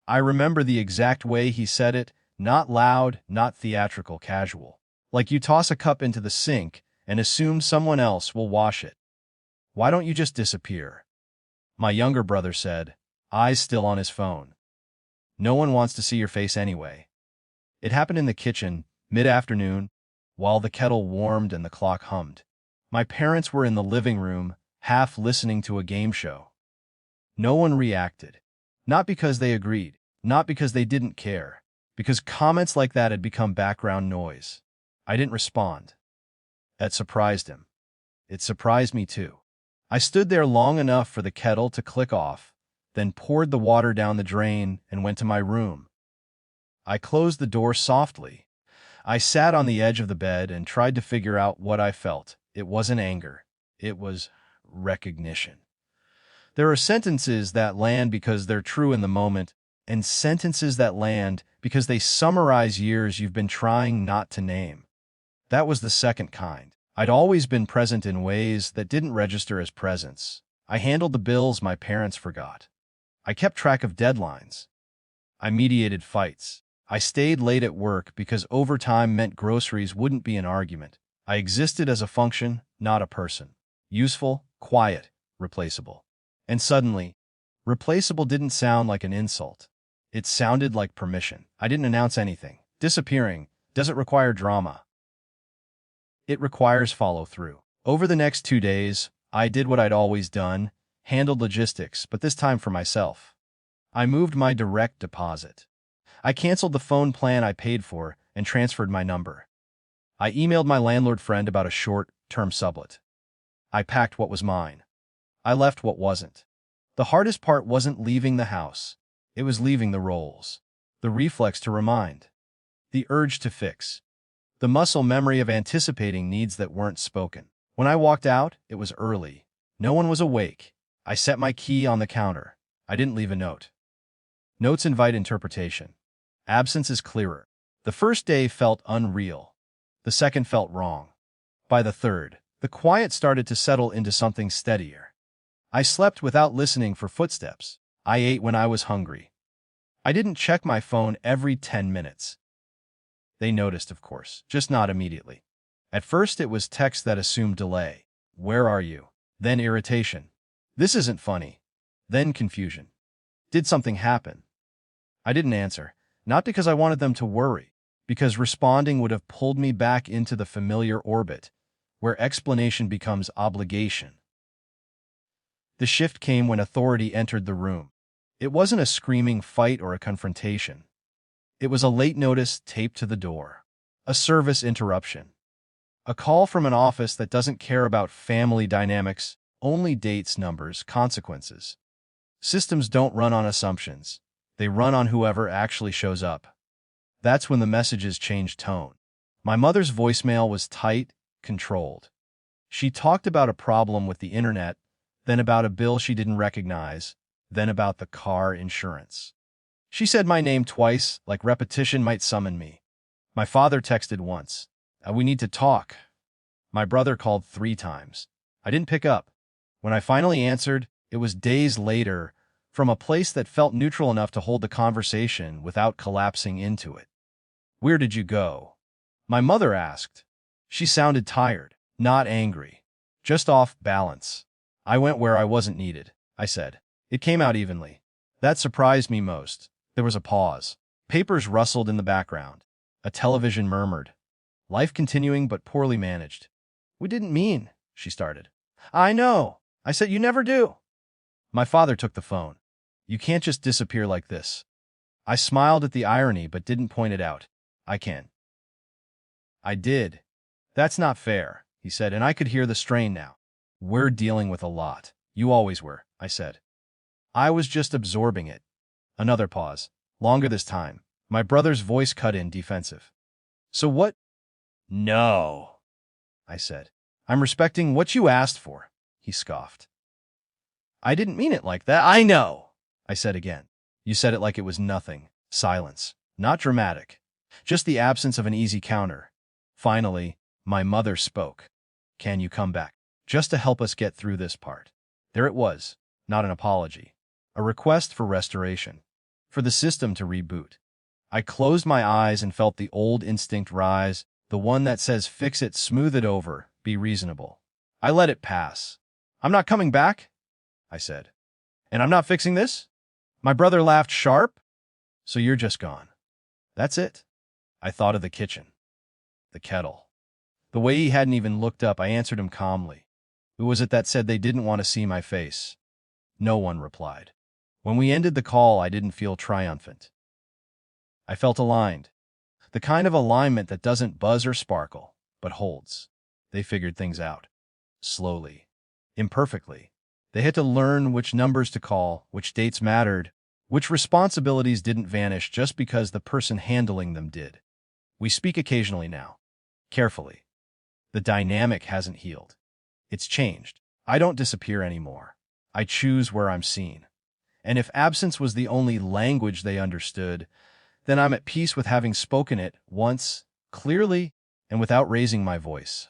I remember the exact way he said it, not loud, not theatrical, casual. Like you toss a cup into the sink and assume someone else will wash it. Why don't you just disappear? My younger brother said, eyes still on his phone. No one wants to see your face anyway. It happened in the kitchen, mid-afternoon, while the kettle warmed and the clock hummed. My parents were in the living room, half listening to a game show. No one reacted. Not because they agreed, not because they didn't care, because comments like that had become background noise. I didn't respond. That surprised him. It surprised me too. I stood there long enough for the kettle to click off, then poured the water down the drain and went to my room. I closed the door softly. I sat on the edge of the bed and tried to figure out what I felt. It wasn't anger. It was recognition. There are sentences that land because they're true in the moment, and sentences that land because they summarize years you've been trying not to name. That was the second kind. I'd always been present in ways that didn't register as presence. I handled the bills my parents forgot. I kept track of deadlines. I mediated fights. I stayed late at work because overtime meant groceries wouldn't be an argument. I existed as a function, not a person. Useful, quiet, replaceable. And suddenly, replaceable didn't sound like an insult. It sounded like permission. I didn't announce anything. Disappearing doesn't require drama. It requires follow-through. Over the next 2 days, I did what I'd always done, handled logistics, but this time for myself. I moved my direct deposit. I canceled the phone plan I paid for and transferred my number. I emailed my landlord friend about a short-term sublet. I packed what was mine. I left what wasn't. The hardest part wasn't leaving the house. It was leaving the roles. The reflex to remind. The urge to fix. The muscle memory of anticipating needs that weren't spoken. When I walked out, it was early. No one was awake. I set my key on the counter. I didn't leave a note. Notes invite interpretation. Absence is clearer. The first day felt unreal. The second felt wrong. By the third, the quiet started to settle into something steadier. I slept without listening for footsteps. I ate when I was hungry. I didn't check my phone every 10 minutes. They noticed, of course, just not immediately. At first it was text that assumed delay. Where are you? Then irritation. This isn't funny. Then confusion. Did something happen? I didn't answer, not because I wanted them to worry, because responding would have pulled me back into the familiar orbit, where explanation becomes obligation. The shift came when authority entered the room. It wasn't a screaming fight or a confrontation. It was a late notice taped to the door. A service interruption. A call from an office that doesn't care about family dynamics, only dates, numbers, consequences. Systems don't run on assumptions. They run on whoever actually shows up. That's when the messages changed tone. My mother's voicemail was tight, controlled. She talked about a problem with the internet, then about a bill she didn't recognize, then about the car insurance. She said my name twice, like repetition might summon me. My father texted once. We need to talk. My brother called 3 times. I didn't pick up. When I finally answered, it was days later, from a place that felt neutral enough to hold the conversation without collapsing into it. Where did you go? My mother asked. She sounded tired, not angry, just off balance. I went where I wasn't needed, I said. It came out evenly. That surprised me most. There was a pause. Papers rustled in the background. A television murmured. Life continuing but poorly managed. We didn't mean, she started. I know. I said you never do. My father took the phone. You can't just disappear like this. I smiled at the irony but didn't point it out. I can. I did. That's not fair, he said, and I could hear the strain now. We're dealing with a lot. You always were, I said. I was just absorbing it. Another pause. Longer this time. My brother's voice cut in, defensive. So what? No, I said. I'm respecting what you asked for, he scoffed. I didn't mean it like that. I know, I said again. You said it like it was nothing. Silence. Not dramatic. Just the absence of an easy counter. Finally, my mother spoke. Can you come back? Just to help us get through this part. There it was. Not an apology. A request for restoration. for the system to reboot. I closed my eyes and felt the old instinct rise, the one that says fix it, smooth it over, be reasonable. I let it pass. I'm not coming back, I said. And I'm not fixing this? My brother laughed sharp. So you're just gone. That's it. I thought of the kitchen. The kettle. The way he hadn't even looked up, I answered him calmly. Who was it that said they didn't want to see my face? No one replied. When we ended the call, I didn't feel triumphant. I felt aligned. The kind of alignment that doesn't buzz or sparkle, but holds. They figured things out. Slowly. Imperfectly. They had to learn which numbers to call, which dates mattered, which responsibilities didn't vanish just because the person handling them did. We speak occasionally now. Carefully. The dynamic hasn't healed. It's changed. I don't disappear anymore. I choose where I'm seen. And if absence was the only language they understood, then I'm at peace with having spoken it once, clearly, and without raising my voice.